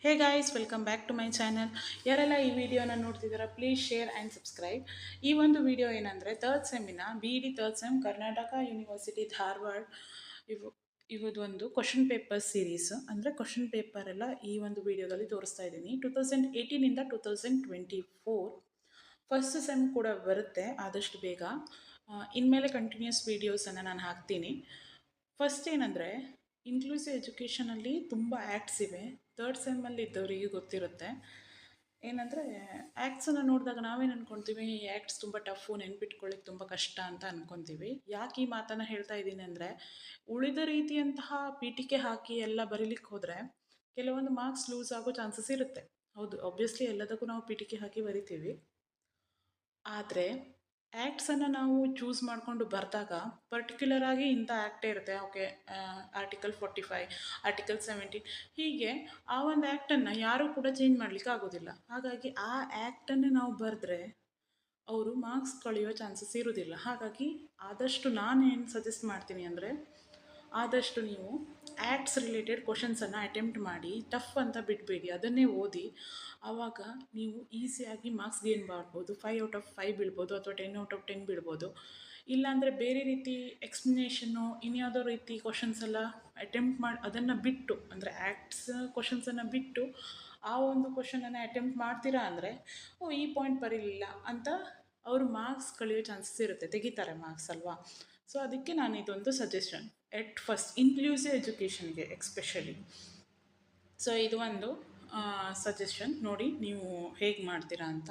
Hey guys, welcome back to my channel. ಯಾರೆಲ್ಲ ಈ ವಿಡಿಯೋನ ನೋಡ್ತಿದ್ದೀರಾ, ಪ್ಲೀಸ್ ಶೇರ್ ಆ್ಯಂಡ್ ಸಬ್ಸ್ಕ್ರೈಬ್. ಈ ಒಂದು ವಿಡಿಯೋ ಏನಂದರೆ ತರ್ಡ್ ಸೆಮ್ಮಿನ BD third sem Karnataka university Dharwad ಇವು ಇವದೊಂದು ಕ್ವಶನ್ ಪೇಪರ್ ಸೀರೀಸ್. ಅಂದರೆ ಕ್ವಶನ್ ಪೇಪರ್ ಎಲ್ಲ ಈ ಒಂದು ವಿಡಿಯೋದಲ್ಲಿ ತೋರಿಸ್ತಾ ಇದ್ದೀನಿ. 2018ಇಂದ 2024 ಫಸ್ಟ್ ಸೆಮ್ ಕೂಡ ಬರುತ್ತೆ ಆದಷ್ಟು ಬೇಗ. ಇನ್ಮೇಲೆ ಕಂಟಿನ್ಯೂಸ್ ವೀಡಿಯೋಸನ್ನು ನಾನು ಹಾಕ್ತೀನಿ. ಫಸ್ಟ್ ಏನಂದರೆ, ಇನ್ಕ್ಲೂಸಿವ್ ಎಜುಕೇಷನಲ್ಲಿ ತುಂಬ ಆ್ಯಕ್ಟ್ಸ್ ಇವೆ. ತರ್ಡ್ ಸೆಮ್ಮಲ್ಲಿ ಇದ್ದವರಿಗೆ ಗೊತ್ತಿರುತ್ತೆ. ಏನಂದರೆ, ಆ್ಯಕ್ಟ್ಸನ್ನು ನೋಡಿದಾಗ ನಾವೇನು ಅಂದ್ಕೊಳ್ತೀವಿ, ಈ ಆ್ಯಕ್ಟ್ಸ್ ತುಂಬ ಟಫು, ನೆನ್ಪಿಟ್ಕೊಳ್ಳಿಕ್ಕೆ ತುಂಬ ಕಷ್ಟ ಅಂತ ಅಂದ್ಕೊತೀವಿ. ಯಾಕೆ ಈ ಮಾತನ್ನು ಹೇಳ್ತಾ ಇದ್ದೀನಿ ಅಂದರೆ, ಉಳಿದ ರೀತಿಯಂತಹ ಪೀಠಿಕೆ ಹಾಕಿ ಎಲ್ಲ ಬರೀಲಿಕ್ಕೆ ಹೋದರೆ ಕೆಲವೊಂದು ಮಾರ್ಕ್ಸ್ ಲೂಸ್ ಆಗೋ ಚಾನ್ಸಸ್ ಇರುತ್ತೆ. ಹೌದು, ಆಬ್ವಿಯಸ್ಲಿ ಎಲ್ಲದಕ್ಕೂ ನಾವು ಪೀಠಿಕೆ ಹಾಕಿ ಬರಿತೀವಿ. ಆದರೆ ಆ್ಯಕ್ಟ್ಸನ್ನು ನಾವು ಚೂಸ್ ಮಾಡಿಕೊಂಡು ಬರೆದಾಗ ಪರ್ಟಿಕ್ಯುಲರ್ ಆಗಿ ಇಂಥ ಆ್ಯಕ್ಟೇ ಇರುತ್ತೆ. ಓಕೆ, ಆರ್ಟಿಕಲ್ 45, ಆರ್ಟಿಕಲ್ 17 ಹೀಗೆ ಆ ಒಂದು ಆ್ಯಕ್ಟನ್ನು ಯಾರೂ ಕೂಡ ಚೇಂಜ್ ಮಾಡಲಿಕ್ಕೆ ಆಗೋದಿಲ್ಲ. ಹಾಗಾಗಿ ಆ ಆ್ಯಕ್ಟನ್ನೇ ನಾವು ಬರೆದ್ರೆ ಅವರು ಮಾರ್ಕ್ಸ್ ಕಳೆಯೋ ಚಾನ್ಸಸ್ ಇರೋದಿಲ್ಲ. ಹಾಗಾಗಿ ಆದಷ್ಟು ನಾನೇನು ಸಜೆಸ್ಟ್ ಮಾಡ್ತೀನಿ ಅಂದರೆ, ಆದಷ್ಟು ನೀವು ಆ್ಯಕ್ಟ್ಸ್ ರಿಲೇಟೆಡ್ ಕ್ವಶನ್ಸನ್ನು ಅಟೆಂಪ್ಟ್ ಮಾಡಿ, ಟಫ್ ಅಂತ ಬಿಡಬೇಡಿ, ಅದನ್ನೇ ಓದಿ. ಆವಾಗ ನೀವು ಈಸಿಯಾಗಿ ಮಾರ್ಕ್ಸ್ ಗೇನ್ ಮಾಡ್ಬೋದು. 5/5 ಬೀಳ್ಬೋದು, ಅಥವಾ 10/10 ಬೀಳ್ಬೋದು. ಇಲ್ಲಾಂದರೆ ಬೇರೆ ರೀತಿ ಎಕ್ಸ್ಪ್ಲನೇಷನ್ನು ಇನ್ಯಾವುದೋ ರೀತಿ ಕ್ವಶನ್ಸ್ ಎಲ್ಲ ಅಟೆಂಪ್ಟ್ ಮಾಡಿ ಅದನ್ನು ಬಿಟ್ಟು, ಅಂದರೆ ಆ್ಯಕ್ಟ್ಸ್ ಕ್ವಶನ್ಸನ್ನು ಬಿಟ್ಟು ಆ ಒಂದು ಕ್ವಶನನ್ನು ಅಟೆಂಪ್ಟ್ ಮಾಡ್ತೀರಾ ಅಂದರೆ, ಓ ಈ ಪಾಯಿಂಟ್ ಬರೀಲಿಲ್ಲ ಅಂತ ಅವರು ಮಾರ್ಕ್ಸ್ ಕಳೆಯೋ ಚಾನ್ಸಸ್ ಇರುತ್ತೆ, ತೆಗಿತಾರೆ ಮಾರ್ಕ್ಸ್ ಅಲ್ವಾ. ಸೊ ಅದಕ್ಕೆ ನಾನು ಇದೊಂದು ಸಜೆಷನ್ ಎಟ್ ಫಸ್ಟ್ ಇನ್ಕ್ಲೂಸಿವ್ ಎಜುಕೇಷನ್ಗೆ ಎಕ್ಸ್ಪೆಷಲಿ. ಸೊ ಇದು ಒಂದು ಸಜೆಷನ್, ನೋಡಿ ನೀವು ಹೇಗೆ ಮಾಡ್ತೀರಾ ಅಂತ.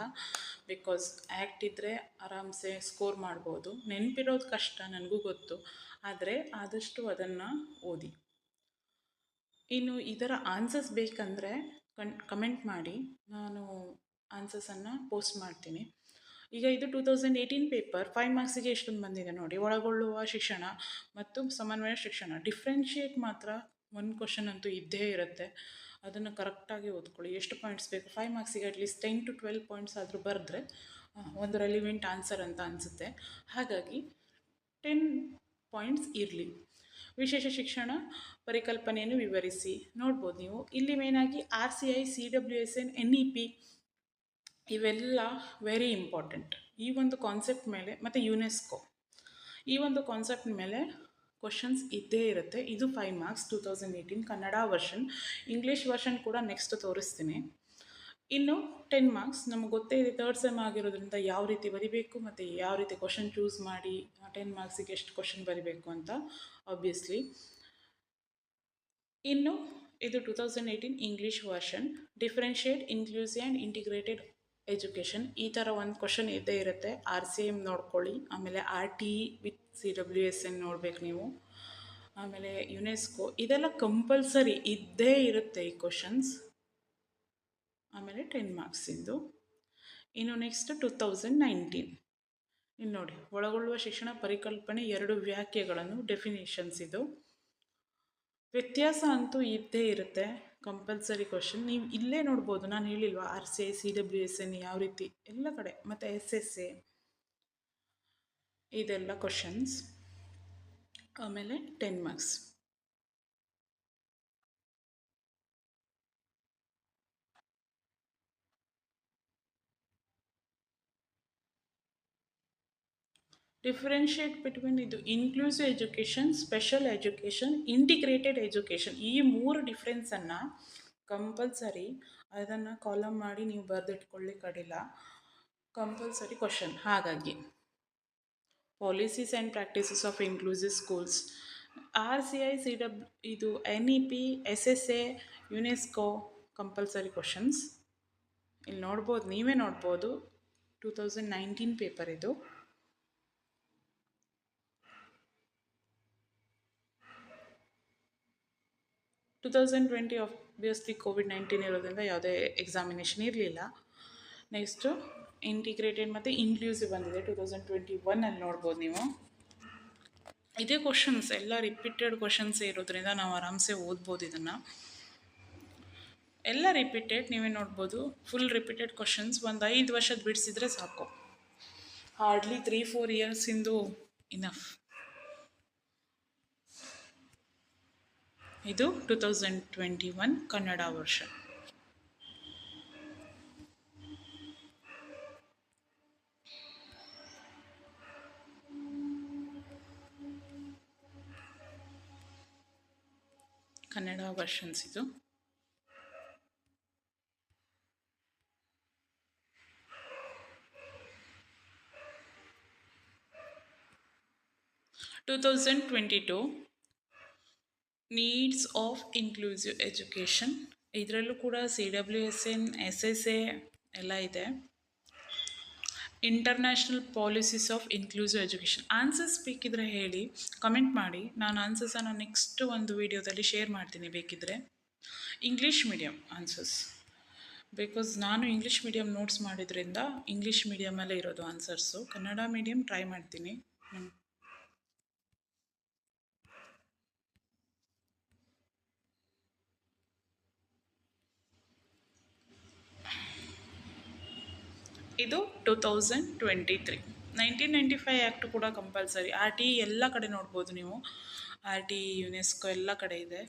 ಬಿಕಾಸ್ ಆ್ಯಕ್ಟ್ ಇದ್ದರೆ ಆರಾಮ್ಸೆ ಸ್ಕೋರ್ ಮಾಡ್ಬೋದು. ನೆನಪಿರೋದು ಕಷ್ಟ, ನನಗೂ ಗೊತ್ತು, ಆದರೆ ಆದಷ್ಟು ಅದನ್ನು ಓದಿ. ಇನ್ನು ಇದರ ಆನ್ಸರ್ಸ್ ಬೇಕಂದರೆ ಕಮೆಂಟ್ ಮಾಡಿ, ನಾನು ಆನ್ಸರ್ಸನ್ನು ಪೋಸ್ಟ್ ಮಾಡ್ತೀನಿ. ಈಗ ಇದು 2018 ಪೇಪರ್ 5 ಮಾರ್ಕ್ಸಿಗೆ ಎಷ್ಟೊಂದು ಬಂದಿದೆ ನೋಡಿ. ಒಳಗೊಳ್ಳುವ ಶಿಕ್ಷಣ ಮತ್ತು ಸಮನ್ವಯ ಶಿಕ್ಷಣ, ಡಿಫ್ರೆನ್ಷಿಯೇಟ್ ಮಾತ್ರ ಒಂದು ಕ್ವಶನ್ ಅಂತೂ ಇದ್ದೇ ಇರುತ್ತೆ. ಅದನ್ನು ಕರೆಕ್ಟಾಗಿ ಓದ್ಕೊಳ್ಳಿ. ಎಷ್ಟು ಪಾಯಿಂಟ್ಸ್ ಬೇಕು 5 ಮಾರ್ಕ್ಸಿಗೆ? ಅಟ್ಲೀಸ್ಟ್ 10 to 12 ಪಾಯಿಂಟ್ಸ್ ಆದರೂ ಬರೆದ್ರೆ ಒಂದು ರೆಲಿವೆಂಟ್ ಆನ್ಸರ್ ಅಂತ ಅನಿಸುತ್ತೆ. ಹಾಗಾಗಿ 10 ಪಾಯಿಂಟ್ಸ್ ಇರಲಿ. ವಿಶೇಷ ಶಿಕ್ಷಣ ಪರಿಕಲ್ಪನೆಯನ್ನು ವಿವರಿಸಿ. ನೋಡ್ಬೋದು ನೀವು ಇಲ್ಲಿ ಮೇನಾಗಿ RCI, CWSN, NEP ಇವೆಲ್ಲ ವೆರಿ ಇಂಪಾರ್ಟೆಂಟ್. ಈ ಒಂದು ಕಾನ್ಸೆಪ್ಟ್ ಮೇಲೆ, ಮತ್ತು ಯುನೆಸ್ಕೋ, ಈ ಒಂದು ಕಾನ್ಸೆಪ್ಟ್ ಮೇಲೆ ಕ್ವಶನ್ಸ್ ಇದ್ದೇ ಇರುತ್ತೆ. ಇದು 5 marks 2018 Kannada version. English version ಕೂಡ ನೆಕ್ಸ್ಟ್ ತೋರಿಸ್ತೀನಿ. ಇನ್ನು 10 ಮಾರ್ಕ್ಸ್ ನಮಗೆ ಗೊತ್ತೇ ಇದೆ, ತರ್ಡ್ ಸೆಮ್ ಆಗಿರೋದ್ರಿಂದ ಯಾವ ರೀತಿ ಬರಿಬೇಕು ಮತ್ತು ಯಾವ ರೀತಿ ಕ್ವಶನ್ ಚೂಸ್ ಮಾಡಿ 10 ಮಾರ್ಕ್ಸಿಗೆ ಎಷ್ಟು ಕ್ವಶನ್ ಬರಿಬೇಕು ಅಂತ ಆಬ್ವಿಯಸ್ಲಿ. ಇನ್ನು ಇದು 2018 English version. Differentiate, inclusive and integrated education, ಈ ಥರ ಒಂದು ಕ್ವಶನ್ ಇದ್ದೇ ಇರುತ್ತೆ. RCM ನೋಡ್ಕೊಳ್ಳಿ, ಆಮೇಲೆ RTE ವಿತ್ CWSN ನೋಡ್ಬೇಕು ನೀವು, ಆಮೇಲೆ ಯುನೆಸ್ಕೋ, ಇದೆಲ್ಲ ಕಂಪಲ್ಸರಿ ಇದ್ದೇ ಇರುತ್ತೆ ಈ ಕ್ವಶನ್ಸ್. ಆಮೇಲೆ 10 ಮಾರ್ಕ್ಸಿಂದು. ಇನ್ನು ನೆಕ್ಸ್ಟ್ 2019 ಇನ್ನು ನೋಡಿ, ಒಳಗೊಳ್ಳುವ ಶಿಕ್ಷಣ ಪರಿಕಲ್ಪನೆ 2 ವ್ಯಾಖ್ಯೆಗಳನ್ನು, ಡೆಫಿನೇಷನ್ಸ್. ಇದು ವ್ಯತ್ಯಾಸ ಅಂತೂ ಇದ್ದೇ ಇರುತ್ತೆ, ಕಂಪಲ್ಸರಿ ಕ್ವಶನ್. ನೀವು ಇಲ್ಲೇ ನೋಡ್ಬೋದು, ನಾನು ಹೇಳಿಲ್ವಾ RCI, CWSN ಯಾವ ರೀತಿ ಎಲ್ಲ ಕಡೆ, ಮತ್ತು SSA ಇದೆಲ್ಲ ಕ್ವಶನ್ಸ್. ಆಮೇಲೆ 10 ಮಾರ್ಕ್ಸ್. ಡಿಫ್ರೆನ್ಷಿಯೇಟ್ ಬಿಟ್ವೀನ್ ಇದು inclusive education, special education, integrated education, ಈ 3 ಡಿಫ್ರೆನ್ಸನ್ನು ಕಂಪಲ್ಸರಿ ಅದನ್ನು ಕಾಲಮ್ ಮಾಡಿ ನೀವು ಬರೆದಿಟ್ಕೊಳ್ಳಿಕ್ಕಾಗಿಲ್ಲ, ಕಂಪಲ್ಸರಿ ಕ್ವಶನ್. ಹಾಗಾಗಿ policies and practices of inclusive schools, RCI, ಇದು NEP, SSA, UNESCO compulsory questions. ಇಲ್ಲಿ ನೋಡ್ಬೋದು, ನೀವೇ ನೋಡ್ಬೋದು, 2019 ಪೇಪರ್ ಇದು. 2020 ಆಬ್ವಿಯಸ್ಲಿ COVID-19 ಇರೋದ್ರಿಂದ ಯಾವುದೇ ಎಕ್ಸಾಮಿನೇಷನ್ ಇರಲಿಲ್ಲ. ನೆಕ್ಸ್ಟು ಇಂಟಿಗ್ರೇಟೆಡ್ ಮತ್ತು ಇನ್ಕ್ಲೂಸಿವ್ ಬಂದಿದೆ 2021 ನೋಡ್ಬೋದು ನೀವು. ಇದೇ ಕ್ವಶನ್ಸ್ ಎಲ್ಲ ರಿಪೀಟೆಡ್ ಕ್ವಶನ್ಸೇ ಇರೋದ್ರಿಂದ ನಾವು ಆರಾಮ್ಸೆ ಓದ್ಬೋದು. ಇದನ್ನು ಎಲ್ಲ ರಿಪೀಟೆಡ್, ನೀವೇ ನೋಡ್ಬೋದು, ಫುಲ್ ರಿಪೀಟೆಡ್ ಕ್ವಶನ್ಸ್. ಒಂದು 5 ವರ್ಷದ ಬಿಡಿಸಿದ್ರೆ ಸಾಕು, ಹಾರ್ಡ್ಲಿ 3-4 ಇಯರ್ಸಿಂದು ಇನಫ್. ಇದು 2021 ಕನ್ನಡ ವರ್ಷನ್. ಕನ್ನಡ ವರ್ಷನ್ಸ್ ಇದು. Two 2022 needs of inclusive education. ಇದರಲ್ಲೂ ಕೂಡ CWSN SSA ಎಲ್ಲ ಇದೆ. International policies of inclusive education. Answers ಬೇಕಿದ್ರೆ ಹೇಳಿ, ಕಮೆಂಟ್ ಮಾಡಿ. ನಾನು ಆನ್ಸರ್ಸನ್ನು ನೆಕ್ಸ್ಟ್ ಒಂದು ವೀಡಿಯೋದಲ್ಲಿ ಶೇರ್ ಮಾಡ್ತೀನಿ ಬೇಕಿದ್ದರೆ. ಇಂಗ್ಲೀಷ್ ಮೀಡಿಯಮ್ ಆನ್ಸರ್ಸ್, ಬಿಕಾಸ್ ನಾನು ಇಂಗ್ಲೀಷ್ ಮೀಡಿಯಮ್ ನೋಟ್ಸ್ ಮಾಡಿದ್ರಿಂದ ಇಂಗ್ಲೀಷ್ ಮೀಡಿಯಮಲ್ಲೇ ಇರೋದು ಆನ್ಸರ್ಸು. ಕನ್ನಡ ಮೀಡಿಯಮ್ ಟ್ರೈ ಮಾಡ್ತೀನಿ. ಇದು 2023. 1995 ಆ್ಯಕ್ಟ್ ಕೂಡ ಕಂಪಲ್ಸರಿ. RTE ಎಲ್ಲ ಕಡೆ ನೋಡ್ಬೋದು ನೀವು. RTE, ಯುನೆಸ್ಕೋ ಎಲ್ಲ ಕಡೆ ಇದೆ.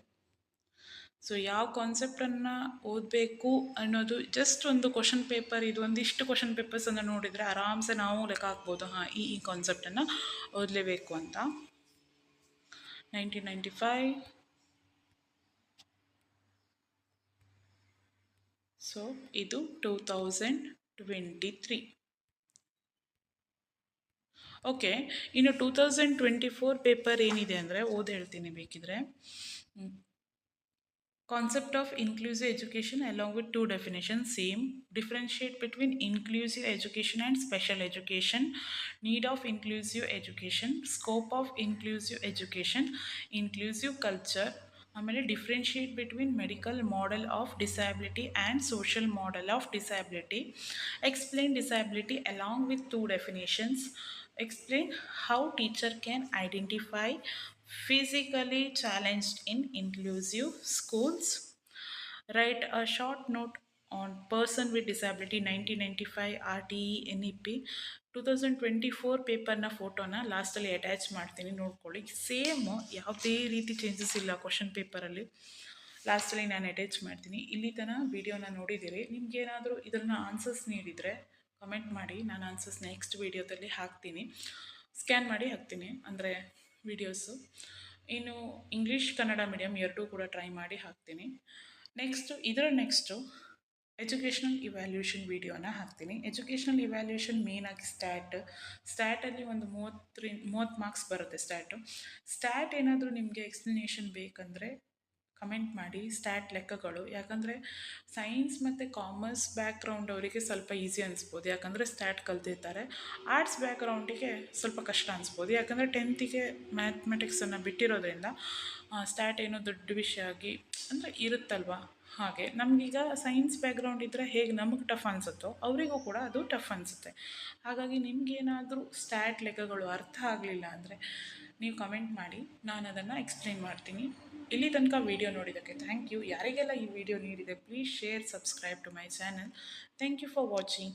ಸೊ ಯಾವ ಕಾನ್ಸೆಪ್ಟನ್ನು ಓದಬೇಕು ಅನ್ನೋದು ಜಸ್ಟ್ ಒಂದು ಕ್ವಶನ್ ಪೇಪರ್, ಇದು ಒಂದಿಷ್ಟು ಕ್ವಶನ್ ಪೇಪರ್ಸನ್ನು ನೋಡಿದರೆ ಆರಾಮ್ಸೆ ನಾವು ಲೆಕ್ಕ ಹಾಕ್ಬೋದು. ಹಾಂ, ಈ ಕಾನ್ಸೆಪ್ಟನ್ನು ಓದಲೇಬೇಕು ಅಂತ. 1995. ಸೊ ಇದು 2023. ಓಕೆ, ಇನ್ನು 2024 ಪೇಪರ್ ಏನಿದೆ ಅಂದರೆ ಓದಿ ಹೇಳ್ತೀನಿ ಬೇಕಿದ್ರೆ. Concept of inclusive education along with two definitions same. Differentiate between inclusive education and special education. Need of inclusive education. Scope of inclusive education. Inclusive culture. ಆಮೇಲೆ differentiate between medical model of disability and social model of disability. Explain disability along with two definitions. Explain how teacher can identify physically challenged in inclusive schools. Write a short note on person with disability 1995 RTE NEP. 2024 ಪೇಪರ್ನ ಫೋಟೋನ ಲಾಸ್ಟಲ್ಲಿ attach ಮಾಡ್ತೀನಿ, ನೋಡ್ಕೊಳ್ಳಿ. Same ಯಾವುದೇ ರೀತಿ changes ಇಲ್ಲ question ಪೇಪರಲ್ಲಿ. ಲಾಸ್ಟಲ್ಲಿ ನಾನು ಅಟ್ಯಾಚ್ ಮಾಡ್ತೀನಿ. ಇಲ್ಲಿ ತನಕ ವಿಡಿಯೋನ ನೋಡಿದ್ದೀರಿ. ನಿಮಗೇನಾದರೂ ಇದನ್ನು ಆನ್ಸರ್ಸ್ ನೀಡಿದರೆ ಕಮೆಂಟ್ ಮಾಡಿ, ನಾನು ಆನ್ಸರ್ಸ್ ನೆಕ್ಸ್ಟ್ ವೀಡಿಯೋದಲ್ಲಿ ಹಾಕ್ತೀನಿ, ಸ್ಕ್ಯಾನ್ ಮಾಡಿ ಹಾಕ್ತೀನಿ ಅಂದರೆ ವೀಡಿಯೋಸು. ಇನ್ನು ಇಂಗ್ಲೀಷ್ ಕನ್ನಡ ಮೀಡಿಯಮ್ ಎರಡೂ ಕೂಡ ಟ್ರೈ ಮಾಡಿ ಹಾಕ್ತೀನಿ. ನೆಕ್ಸ್ಟು ಎಜುಕೇಷ್ನಲ್ ಇವ್ಯಾಲ್ಯೂಷನ್ ವೀಡಿಯೋನ ಹಾಕ್ತೀನಿ. ಎಜುಕೇಷ್ನಲ್ ಇವ್ಯಾಲ್ಯೂಷನ್ ಮೇನಾಗಿ ಸ್ಟ್ಯಾಟಲ್ಲಿ ಒಂದು 30 ಮಾರ್ಕ್ಸ್ ಬರುತ್ತೆ ಸ್ಟ್ಯಾಟ್ ಏನಾದರೂ ನಿಮಗೆ ಎಕ್ಸ್ಪ್ಲನೇಷನ್ ಬೇಕಂದರೆ ಕಮೆಂಟ್ ಮಾಡಿ. ಸ್ಟ್ಯಾಟ್ ಲೆಕ್ಕಗಳು, ಯಾಕಂದರೆ ಸೈನ್ಸ್ ಮತ್ತು ಕಾಮರ್ಸ್ ಬ್ಯಾಕ್ಗ್ರೌಂಡ್ ಅವರಿಗೆ ಸ್ವಲ್ಪ ಈಸಿ ಅನಿಸ್ಬೋದು, ಯಾಕಂದರೆ ಸ್ಟ್ಯಾಟ್ ಕಲ್ತಿರ್ತಾರೆ. ಆರ್ಟ್ಸ್ ಬ್ಯಾಕ್ಗ್ರೌಂಡಿಗೆ ಸ್ವಲ್ಪ ಕಷ್ಟ ಅನಿಸ್ಬೋದು, ಯಾಕಂದರೆ 10th ಮ್ಯಾಥಮೆಟಿಕ್ಸನ್ನು ಬಿಟ್ಟಿರೋದ್ರಿಂದ ಸ್ಟ್ಯಾಟ್ ಏನೋ ದೊಡ್ಡ ವಿಷಯ ಆಗಿ ಅಂದರೆ ಇರುತ್ತಲ್ವ. ಹಾಗೆ ನಮಗೀಗ ಸೈನ್ಸ್ ಬ್ಯಾಕ್ಗ್ರೌಂಡ್ ಇದ್ದರೆ ಹೇಗೆ ನಮಗೆ ಟಫ್ ಅನಿಸುತ್ತೋ ಅವರಿಗೂ ಕೂಡ ಅದು ಟಫ್ ಅನಿಸುತ್ತೆ. ಹಾಗಾಗಿ ನಿಮಗೇನಾದರೂ ಸ್ಟ್ಯಾಟ್ ಲೆಕ್ಕಗಳು ಅರ್ಥ ಆಗಲಿಲ್ಲ ಅಂದರೆ ನೀವು ಕಮೆಂಟ್ ಮಾಡಿ, ನಾನು ಅದನ್ನು ಎಕ್ಸ್ಪ್ಲೇನ್ ಮಾಡ್ತೀನಿ. ಇಲ್ಲಿ ತನಕ ವಿಡಿಯೋ ನೋಡಿದ್ದಕ್ಕೆ ಥ್ಯಾಂಕ್ ಯು. ಯಾರಿಗೆಲ್ಲ ಈ ವಿಡಿಯೋ ನೀಡಿದೆ please share, subscribe to my channel. Thank you for watching.